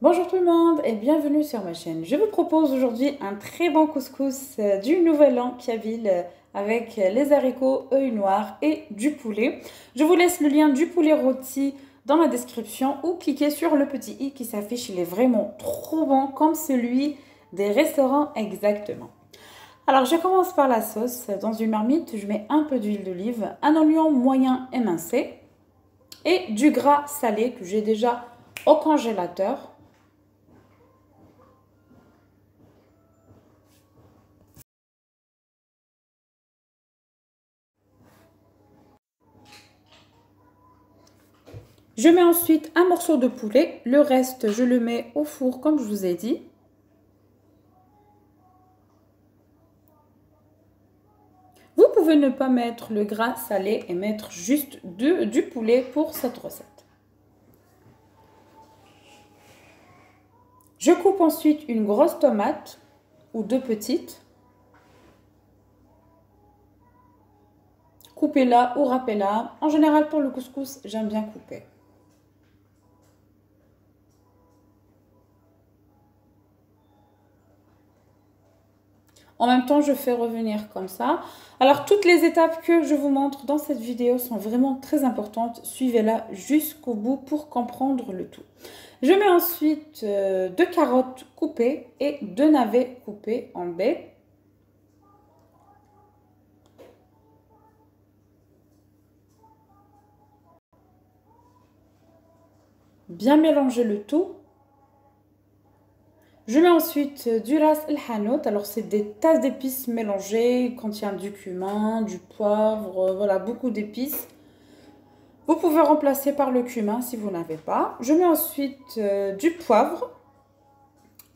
Bonjour tout le monde et bienvenue sur ma chaîne. Je vous propose aujourd'hui un très bon couscous du Nouvel An Kabyle avec les haricots, œufs noirs et du poulet. Je vous laisse le lien du poulet rôti dans la description ou cliquez sur le petit i qui s'affiche. Il est vraiment trop bon comme celui des restaurants exactement. Alors je commence par la sauce. Dans une marmite, je mets un peu d'huile d'olive, un oignon moyen émincé et du gras salé que j'ai déjà au congélateur. Je mets ensuite un morceau de poulet, le reste je le mets au four comme je vous ai dit. Vous pouvez ne pas mettre le gras salé et mettre juste du poulet pour cette recette. Je coupe ensuite une grosse tomate ou deux petites. Coupez-la ou râpez-la. En général pour le couscous, j'aime bien couper. En même temps, je fais revenir comme ça. Alors, toutes les étapes que je vous montre dans cette vidéo sont vraiment très importantes. Suivez-la jusqu'au bout pour comprendre le tout. Je mets ensuite 2 carottes coupées et 2 navets coupés en baies. Bien mélanger le tout. Je mets ensuite du ras el hanout. Alors, c'est des tasses d'épices mélangées. Il contient du cumin, du poivre, voilà, beaucoup d'épices. Vous pouvez remplacer par le cumin si vous n'avez pas. Je mets ensuite du poivre,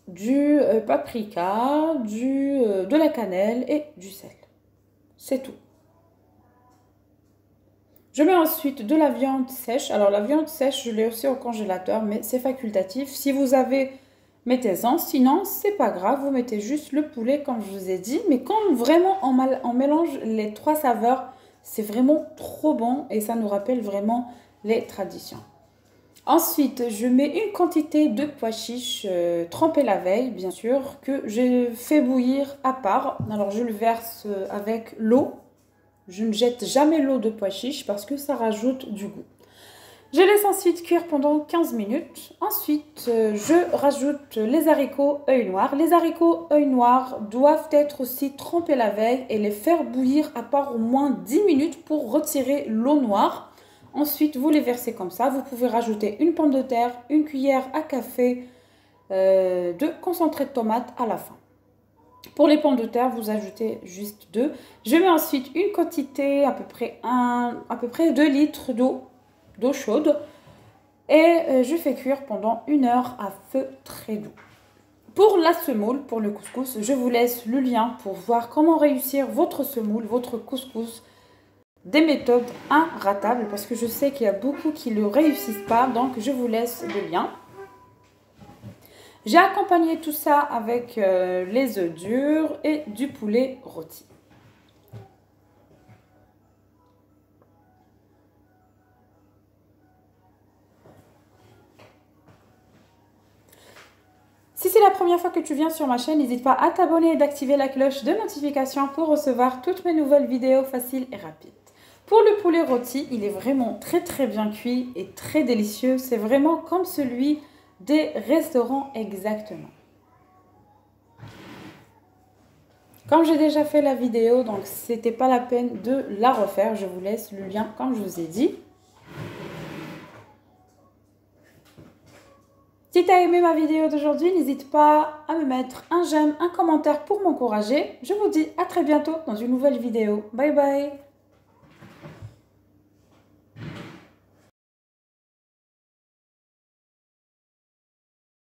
du paprika, de la cannelle et du sel. C'est tout. Je mets ensuite de la viande sèche. Alors, la viande sèche, je l'ai aussi au congélateur, mais c'est facultatif. Si vous avez, mettez-en. Sinon, c'est pas grave. Vous mettez juste le poulet, comme je vous ai dit. Mais quand vraiment on mélange les trois saveurs, c'est vraiment trop bon et ça nous rappelle vraiment les traditions. Ensuite, je mets une quantité de pois chiches trempés la veille, bien sûr, que j'ai fait bouillir à part. Alors, je le verse avec l'eau. Je ne jette jamais l'eau de pois chiches parce que ça rajoute du goût. Je laisse ensuite cuire pendant 15 minutes. Ensuite, je rajoute les haricots œufs noirs. Les haricots œufs noirs doivent être aussi trempés la veille et les faire bouillir à part au moins 10 minutes pour retirer l'eau noire. Ensuite, vous les versez comme ça. Vous pouvez rajouter une pomme de terre, une cuillère à café de concentré de tomate à la fin. Pour les pommes de terre, vous ajoutez juste 2. Je mets ensuite une quantité, à peu près 2 litres d'eau chaude. Et je fais cuire pendant 1 heure à feu très doux. Pour la semoule, pour le couscous, je vous laisse le lien pour voir comment réussir votre semoule, votre couscous. Des méthodes inratables parce que je sais qu'il y a beaucoup qui ne le réussissent pas. Donc, je vous laisse le lien. J'ai accompagné tout ça avec les œufs durs et du poulet rôti. Si c'est la première fois que tu viens sur ma chaîne, n'hésite pas à t'abonner et d'activer la cloche de notification pour recevoir toutes mes nouvelles vidéos faciles et rapides. Pour le poulet rôti, il est vraiment très bien cuit et très délicieux. C'est vraiment comme celui des restaurants exactement. Comme j'ai déjà fait la vidéo, donc c'était pas la peine de la refaire. Je vous laisse le lien comme je vous ai dit. Si tu as aimé ma vidéo d'aujourd'hui, n'hésite pas à me mettre un j'aime, un commentaire pour m'encourager. Je vous dis à très bientôt dans une nouvelle vidéo. Bye bye!